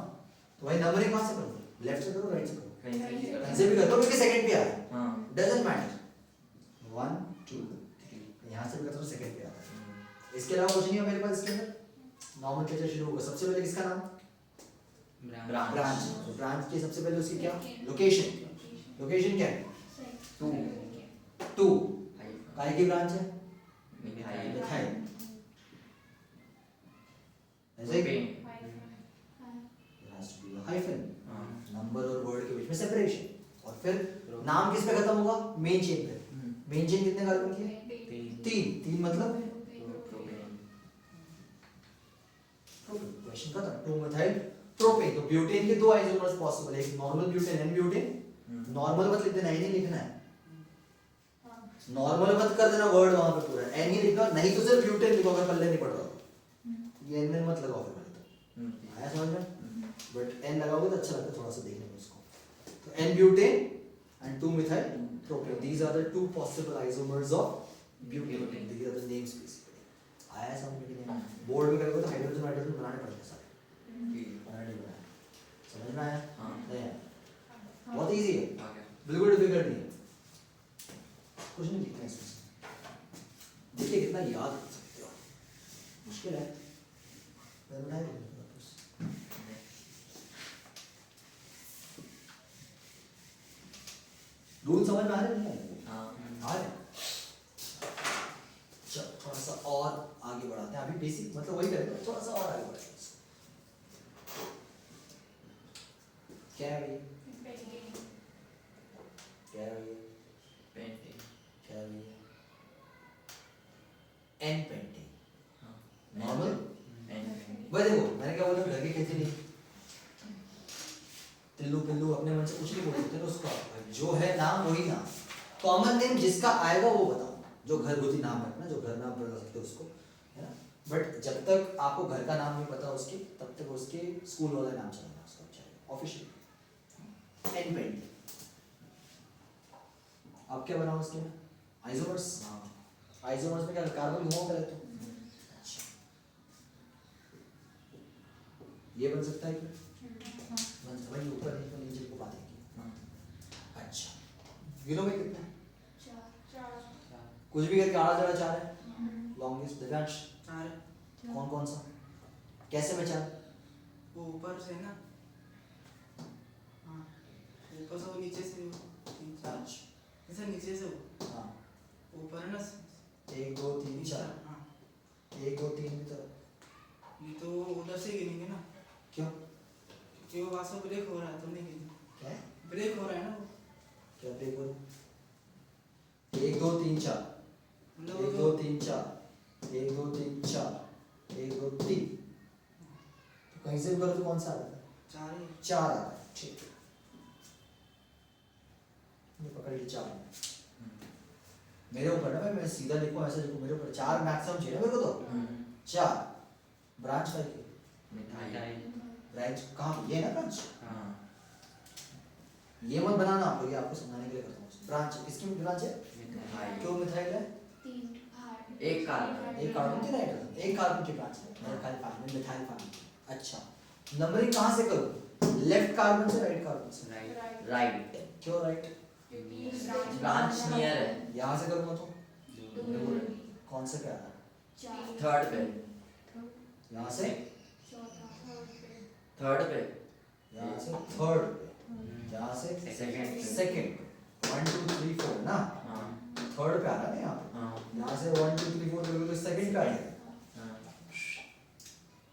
तो भाई नंबरिंग कहां से करो? लेफ्ट से करो राइट से करो? कहीं से भी कहीं से भी कर दो, क्योंकि सेकंड पे आ रहा है, हाँ डजंट मैटर। 1 2 3 यहां से भी कर दो, सेकंड पे आ रहा है। इसके अलावा कुछ नहीं है मेरे पास इसके अंदर। नॉर्मल लेक्चर शुरू होगा, सबसे पहले किसका नाम? ब्रांच। ब्रांच की सबसे पहले उसकी क्या लोकेशन? लोकेशन क्या है? 2 काय की ब्रांच है? Methyl, methyl. ऐसे ही हाइफन, नंबर और वर्ड के बीच में सेपरेशन, और फिर नाम किस पे खत्म होगा? मेन चेन पे। मेन चेन कितने कार्बन की है? 3 मतलब क्वेश्चन खत्म। 2 मिथाइल प्रोपेन। तो ब्यूटेन के 2 आइसोमर्स पॉसिबल है, एक normal butane and butane. Normal मत लिख देना, नहीं लिखना है, नॉर्मल मत कर देना वर्ड वहां पे पूरा एन ही लिखना, नहीं तो सिर्फ ब्यूटेन लिखो अगर पल्ले नहीं पड़ रहा तो। ये एन मत लगाओ फिर पहले तो। आया समझ में? बट एन लगाओगे तो अच्छा लगता है थोड़ा सा देखने में उसको। तो N butane and 2 methyl propane, these are the 2 possible isomers of butane. These are the names basically. आया समझ में कि नहीं? बोर्ड में करोगे तो हाइड्रोजन बनाने पड़ते हैं सारे। मुश्किल है पर उठाए वापस रूल समझ में आ रहे हैं हाँ आ रहे चल थोड़ा सा और आगे बढ़ाते हैं अभी बेसिक मतलब वही करेंगे थोड़ा सा और आगे बढ़ाएंगे carry carry painting carry and painting हाँ नॉर्मल पेंटिंग भाई देखो मैंने क्या बोला घर के कहते नहीं तिल्लू पिल्लू अपने मन से कुछ नहीं बोलते ना उसका जो है नाम वही नाम कॉमन नेम जिसका आएगा वो बताओ जो घर घुसी नाम है अपना जो घर नाम बता सकते हो उसको है ना बट जब तक आपको घर का नाम नहीं पता उसके तब तक उसके स्कूल वाला नाम चलेगा उसका चलेगा ऑफिशियल एंड पेंट अब क्या बनाओ उसके में आइसोमर्स हाँ आइसोमर्स में क्या कार्बन घुमाओ पहले तो अच्छा ये बन सकता है क्या वही ऊपर नहीं तो नीचे को बात है अच्छा गिनो में कितना है कुछ भी करके आड़ा जड़ा चार है लॉन्गेस्ट दिव्यांश 4 कौन कौन सा कैसे में चार वो ऊपर से ना हाँ ऊपर से वो नीचे से 3 4 ऐसा नीचे से वो हाँ ऊपर है ना 1 2 3 4 हाँ 1 2 3 की तरफ ये तो उधर से गिनेंगे ना क्यों क्योंकि वो वहाँ से ब्रेक हो रहा है तो नहीं गिने क्या है ब्रेक हो रहा है ना वो क्या ब्रेक हो 1 2 3 4 मतलब 1 2 3 4 1 2 3 4 1 2 3 तो कहीं से भी करो तो कौन सा आता है 4 ही 4 आता है ठीक है ये पकड़ ली 4 मेरे ऊपर ना भाई मैं सीधा लिखूं ऐसे लिखूं मेरे ऊपर 4 मैक्सिमम चाहिए मेरे को तो 4 ब्रांच का मिठाई ब्रांच कहाँ ये ना ब्रांच हाँ ये मत बनाना आप लोग ये आपको समझाने के लिए करता हूँ ब्रांच किसकी ब्रांच है मिठाई क्यों मिथाइल है एक कार्बन एक कार्बन की राइट एक कार्बन की ब्रांच है मिथाइल फैमिली मिथाइल फैमिली अच्छा नंबरिंग कहाँ से करूँ लेफ्ट कार्बन से राइट कार्बन से राइट क्यों राइट ब्रांच नियर है यहाँ से करूँगा तो दूर है कौन सा क्या आ रहा है थर्ड पे यहाँ से थर्ड पे यहाँ से थर्ड पे यहाँ से सेकंड सेकंड 1 2 3 4 ना हाँ थर्ड पे आ रहा है ना यहाँ पे हाँ यहाँ से 1 2 3 4 करोगे तो सेकंड पे आ जाएगा हाँ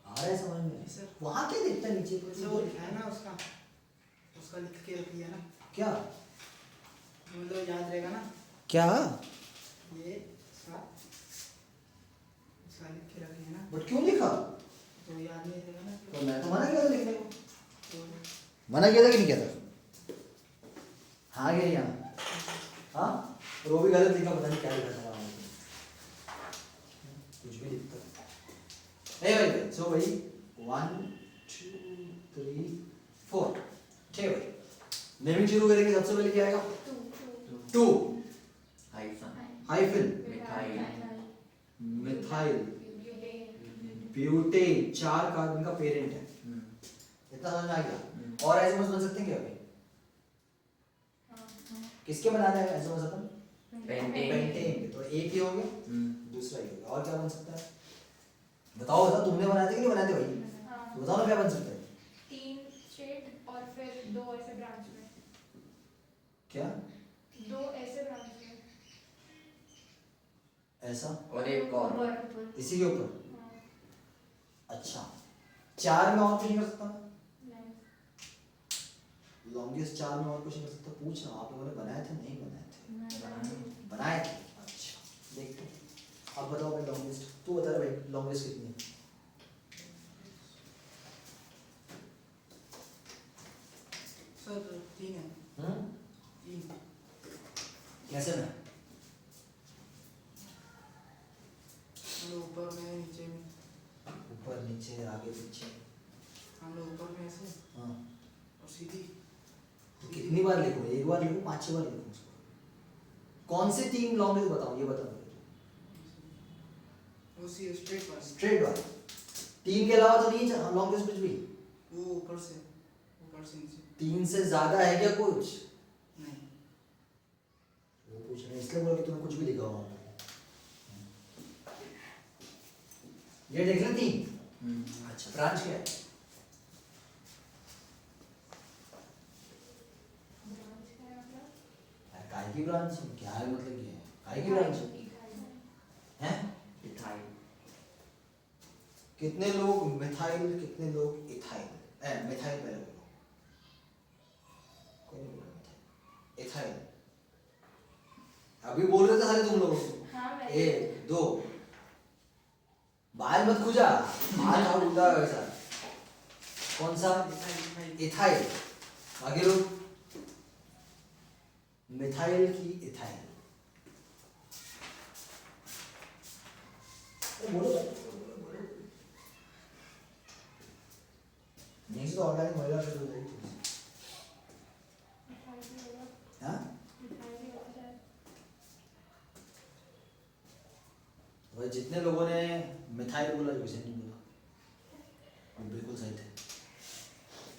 आ रहा है समझ में सर वहाँ क्या देखता है नीचे जैसे वो लिखा है ना उसका उसका लिख के रखिए ना क्या मतलब याद रहेगा ना क्या ये उसका उसका लिख के रखिए ना बट क्यों लिखा तो याद नहीं रहेगा ना तो मैं तो मना किया था लिखने को तो मना किया था कि नहीं किया था हाँ गया यहाँ हाँ और वो भी गलत लिखा पता नहीं क्या लिखा था वहाँ पे। कुछ भी लिखता नहीं भाई सो भाई 1 2 3 4 ठीक है भाई नेमिंग शुरू करेंगे सबसे पहले क्या आएगा 2 हाइफन हाइफन मिठाई मिथाइल ब्यूटेन 4 कार्बन का पेरेंट है इतना समझ में आ गया और ऐसे बन सकते हैं क्या भाई किसके बनाना है ऐसे बन सकता पेंटिंग पेंटेन तो एक ही हो गया दूसरा ही हो गया और क्या बन सकता है बताओ बताओ तुमने बनाए थे कि नहीं बनाए थे भाई बताओ ना क्या बन सकता है 3 शेड और फिर 2 ऐसे ब्रांच में क्या 2 ऐसे ब्रांच में ऐसा और एक और ऊपर इसी के ऊपर हाँ, अच्छा 4 में और कुछ नहीं कर सकता नहीं लॉन्गेस्ट 4 में और कुछ नहीं कर सकता पूछ रहा हूँ आप लोगों ने बनाए थे नहीं बनाए थे बनाए थे अच्छा देखते हैं अब बताओ भाई लॉन्गेस्ट तू बता रहा भाई लॉन्गेस्ट कितनी है सर 3 है 3 कैसे में हम लोग ऊपर में नीचे में ऊपर नीचे आगे पीछे हम लोग ऊपर में ऐसे हाँ और सीधी तो कितनी बार लिखूं एक बार लिखूं 5-6 बार लिखूं उसको कौन से 3 लॉन्गेस्ट बताओ ये बताओ उसी स्ट्रेट पर स्ट्रेट वाला 3 के अलावा तो नहीं है लॉन्गेस्ट कुछ भी वो ऊपर से नीचे 3 से ज्यादा है क्या कुछ नहीं वो पूछ रहे हैं इसलिए बोला कि तुमने कुछ भी लिखा हुआ ये देख लें 3। अच्छा ब्रांच क्या है? ब्रांच क्या है मतलब? काय की ब्रांच क्या है मतलब ये है काय की ब्रांच है? इथाइल। कितने लोग मिथाइल कितने लोग इथाइल? मिथाइल पहले बोलो, कोई नहीं बोला मिथाइल, इथाइल। अभी बोल रहे थे सारे तुम लोग। हाँ मैं 1 2 बाहर मत खुजा, हाथ और उल्टा वैसा। कौन सा? इथाइल। आगे लो, मिथाइल की इथाइल। बोलो नहीं से तो ऑर्गेनिक महिला शुरू हो जाएगी। मिठाई भी होगा, हाँ मिठाई भी होगा शायद। भाई जितने लोगों ने मिथाइल बोला जो नहीं बोला वो बिल्कुल सही थे,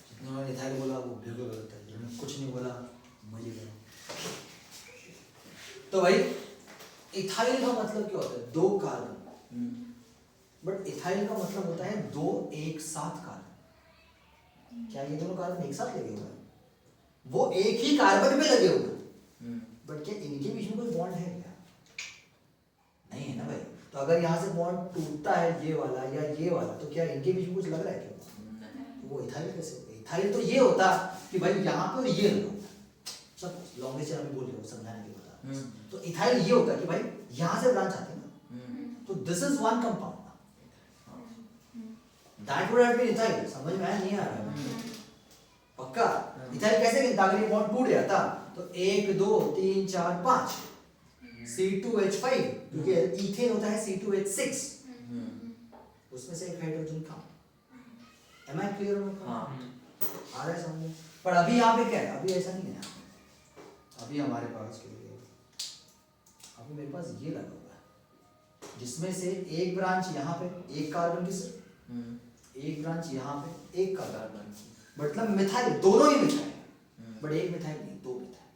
जितने लोगों ने मिथाइल बोला वो बिल्कुल गलत है, जिन्होंने कुछ नहीं बोला मजे करो। तो भाई इथाइल का मतलब क्या होता है? 2 कार्बन। बट इथाइल का मतलब होता है 2 एक साथ कार्बन। क्या ये दोनों कार्बन एक साथ लगे हुए हैं? वो एक ही कार्बन पे लगे हुए हैं, बट क्या इनके बीच में कोई बॉन्ड है क्या? नहीं है ना भाई। तो अगर यहाँ से बॉन्ड टूटता है ये वाला या ये वाला, तो क्या इनके बीच में कुछ लग रहा है क्या? तो वो इथाइल कैसे होता है? इथाइल तो ये होता कि भाई यहाँ पे और ये लगा होता है। सब लॉन्गेस्ट चैनल में बोल रहे हो समझाने के बता। तो इथाइल ये होता है कि भाई यहाँ से ब्रांच आती है ना, तो this is one compound. That would have been ethyl. समझ में आया नहीं आ रहा? पक्का? इथाइल कैसे गिनता? अगर ये बॉन्ड टूट गया था तो 1 2 3 4 5 C2H5, क्योंकि इथेन होता है C2H6, उसमें से एक hydrogen come. Am I clear? हाँ। आ रहा है समझ में? पर अभी यहाँ पे क्या है? अभी ऐसा नहीं है। अभी हमारे पास अभी मेरे पास ये लगा हुआ है, जिसमें से एक ब्रांच यहाँ पे एक कार्बन की सिर्फ, एक ब्रांच यहाँ पे एक कार्बन, मतलब मिथाइल दोनों ही मिथाइल है, बट एक मिथाइल नहीं 2 मिथाइल।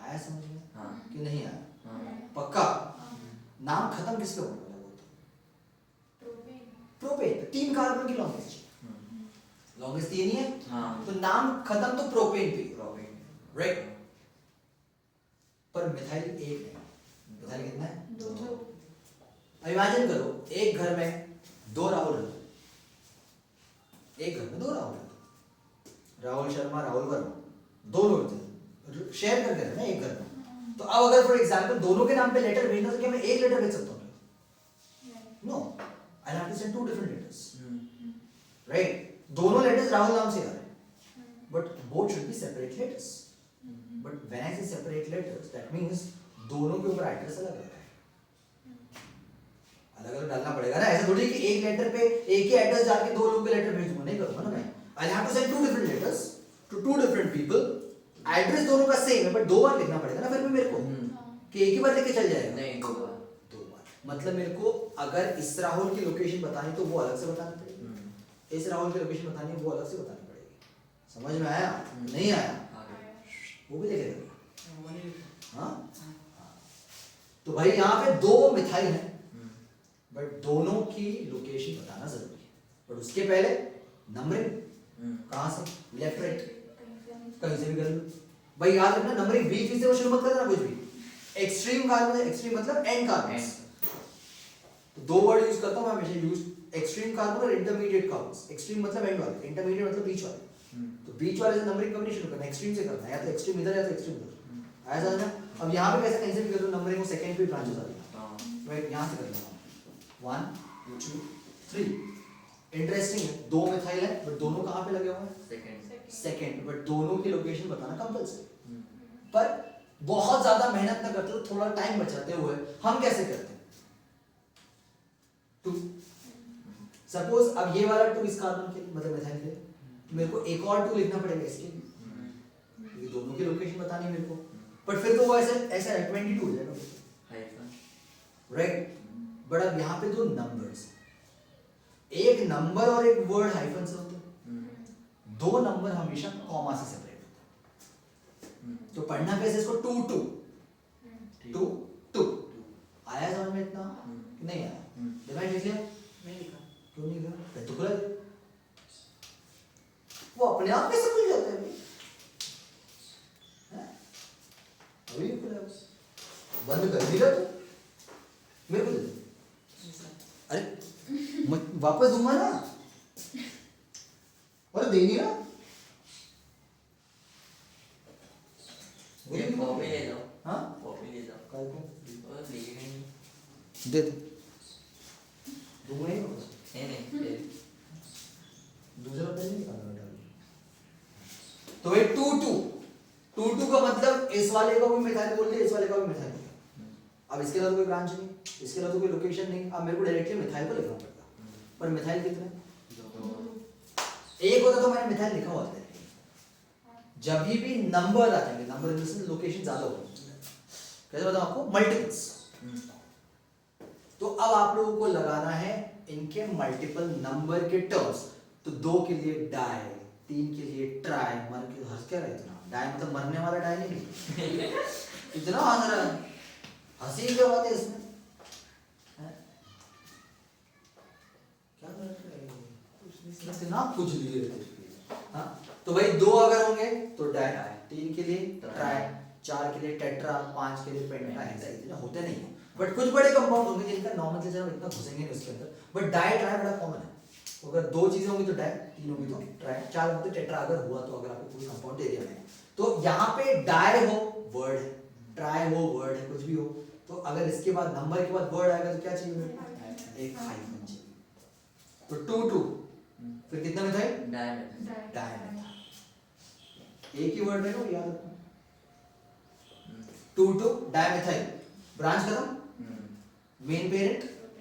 आया समझ में? हाँ। कि नहीं आया? हाँ। पक्का? नाम खत्म किसके होने वाला? वो प्रोपेन। प्रोपेन। 3 कार्बन की लॉन्गेस्ट, लॉन्गेस्ट 3 ही है। हाँ। तो नाम खत्म तो प्रोपेन पे, प्रोपेन। राइट? पर मिथाइल एक नहीं। मिथाइल कितना है? 2। अब इमेजिन करो एक घर में 2 राहुल रहते, एक घर में 2 राहुल रहते, राहुल शर्मा राहुल वर्मा, 2 लोग रहते, शेयर करके रहते हैं एक घर में। तो अब अगर फॉर एग्जांपल दोनों के नाम पे लेटर भेजना, तो क्या मैं एक लेटर भेज सकता हूँ? No, I have to send 2 different letters, right? दोनों लेटर्स राहुल नाम से आ रहे हैं, but both should be separate letters. But when I say separate letters, that means दोनों के ऊपर एड्रेस अलग अलग है, अलग अलग डालना पड़ेगा ना। ऐसा थोड़ी कि एक लेटर पे एक ही एड्रेस डाल के 2 लोगों के लेटर भेज दूंगा, नहीं करूंगा ना मैं। I have to send 2 different letters to 2 different people. Address दोनों का सेम है, बट 2 बार लिखना पड़ेगा ना फिर भी मेरे को, कि एक ही बार लिख के चल जाएगा? नहीं, 2 बार। 2 बार मतलब मेरे को अगर इस राहुल की लोकेशन बतानी तो वो अलग से बतानी पड़ेगी, इस राहुल की लोकेशन बतानी है वो अलग से बतानी पड़ेगी। समझ में आया? नहीं आया? वो भी लिखेगा। हाँ? तो भाई यहाँ पे 2 मिथाइल है, बट दोनों की लोकेशन बताना जरूरी है। बट उसके पहले नंबरिंग कहाँ से? लेफ्ट राइट कहीं से भी कर लो भाई। याद रखना नंबरिंग बीच से वो शुरू मत करना कुछ भी। एक्सट्रीम कार्बन, एक्सट्रीम मतलब एंड कार्बन। तो 2 वर्ड यूज करता हूँ मैं हमेशा, यूज एक्सट्रीम कार्बन और इंटरमीडिएट कार्बन। एक्सट्रीम मतलब एंड वाले, इंटरमीडिएट मतलब बीच वाले। तो बीच वाले से नंबरिंग कभी नहीं शुरू करना, एक्सट्रीम से करना है, या तो एक्सट्रीम इधर या तो एक्सट्रीम उधर। आया समझ में? अब यहाँ पे कैसे कहीं से भी कर लो नंबरिंग को, सेकंड पे ब्रांचेस आ जाएगा, राइट? यहाँ से कर लो 1 2 3। इंटरेस्टिंग है, 2 मिथाइल है बट दोनों कहाँ पे लगे हुए हैं? सेकंड। बट दोनों की लोकेशन बताना कंपल्सरी। पर बहुत ज्यादा मेहनत ना करते हुए, थोड़ा टाइम बचाते हुए हम कैसे करते हैं? 2 सपोज अब ये वाला 2 इस कार्बन के मतलब मिथाइल के, तो मेरे को एक और 2 लिखना पड़ेगा इसके लिए, क्योंकि दोनों की लोकेशन बतानी है मेरे को। बट फिर तो वो ऐसे ऐसे 22 हो जाएगा, राइट? बट अब यहाँ पे 2 नंबर्स, एक नंबर और एक वर्ड हाइफन से होते हैं। 2 नंबर हमेशा कॉमा से सेपरेट होते हैं। तो पढ़ना कैसे इसको? 2 2 2 2। आया समझ में इतना? नहीं आया? डिवाइड लिख लिया? नहीं लिखा। क्यों नहीं लिखा? फिर तो खुला है। वो अपने आप कैसे खुल जाता है भाई? हैं? अभी भी खुला है बस। बंद कर दिया तो मेरे को दे दो। ऐसा। अरे मैं वापस दूंगा ना। और दे नहीं रहा। ये कॉपी ले लो, हाँ? कॉपी ले लो। काय को? और लिखेगा ही नहीं। दे दे। दूंगा ही वापस। नहीं फिर दूसरा पेन नहीं निकालना बेटा। तो भाई 2 का मतलब इस वाले का भी मिथाइल बोल दिया, इस वाले का भी मिथाइल बोल दिया। अब इसके अलावा कोई ब्रांच नहीं, इसके अलावा कोई लोकेशन नहीं। अब मेरे को डायरेक्टली मिथाइल को लिखना पड़ता। पर मिथाइल कितने? एक होता तो मैंने मिथाइल लिखा हुआ था। जब भी नंबर आ जाएंगे, नंबर इन द लोकेशन ज्यादा होगा। कैसे बताऊं आपको? मल्टीपल्स। तो अब आप लोगों को लगाना है इनके मल्टीपल नंबर के टर्म्स। तो 2 के लिए डाई, 3 के लिए ट्राई। मर के हंस क्या रहे इतना? डाई मतलब मरने वाला डाई नहीं। इतना हंस रहा है, हंसी क्या बात है इसमें? हैं? क्या कर रहे हो? इतना कुछ लिए रहते। हाँ, तो भाई 2 अगर होंगे तो डाई, 3 के लिए ट्राई, 4 के लिए टेट्रा, 5 के लिए पेंटा। ऐसा इतना होते नहीं है, बट कुछ बड़े कंपाउंड होंगे जिनका नॉर्मल से इतना घुसेंगे नहीं उसके अंदर। बट डाई ट्राई बड़ा कॉमन है। तो अगर 2 चीजें होंगी तो डाई, 3 होंगी तो ट्राई, 4 होंगे तो टेट्रा अगर हुआ तो। अगर आपको कोई कंपाउंड दे दिया मैंने, तो यहाँ पे डाई हो वर्ड है, ट्राई हो वर्ड है, कुछ भी हो। तो अगर इसके बाद नंबर के बाद वर्ड आएगा तो क्या चाहिए मेरे को? एक हाइफन चाहिए। तो 2 फिर कितना में था? डाई में था। एक ही वर्ड में याद रखना। 2 डाई मिथाइल। ब्रांच खत्म। Main parent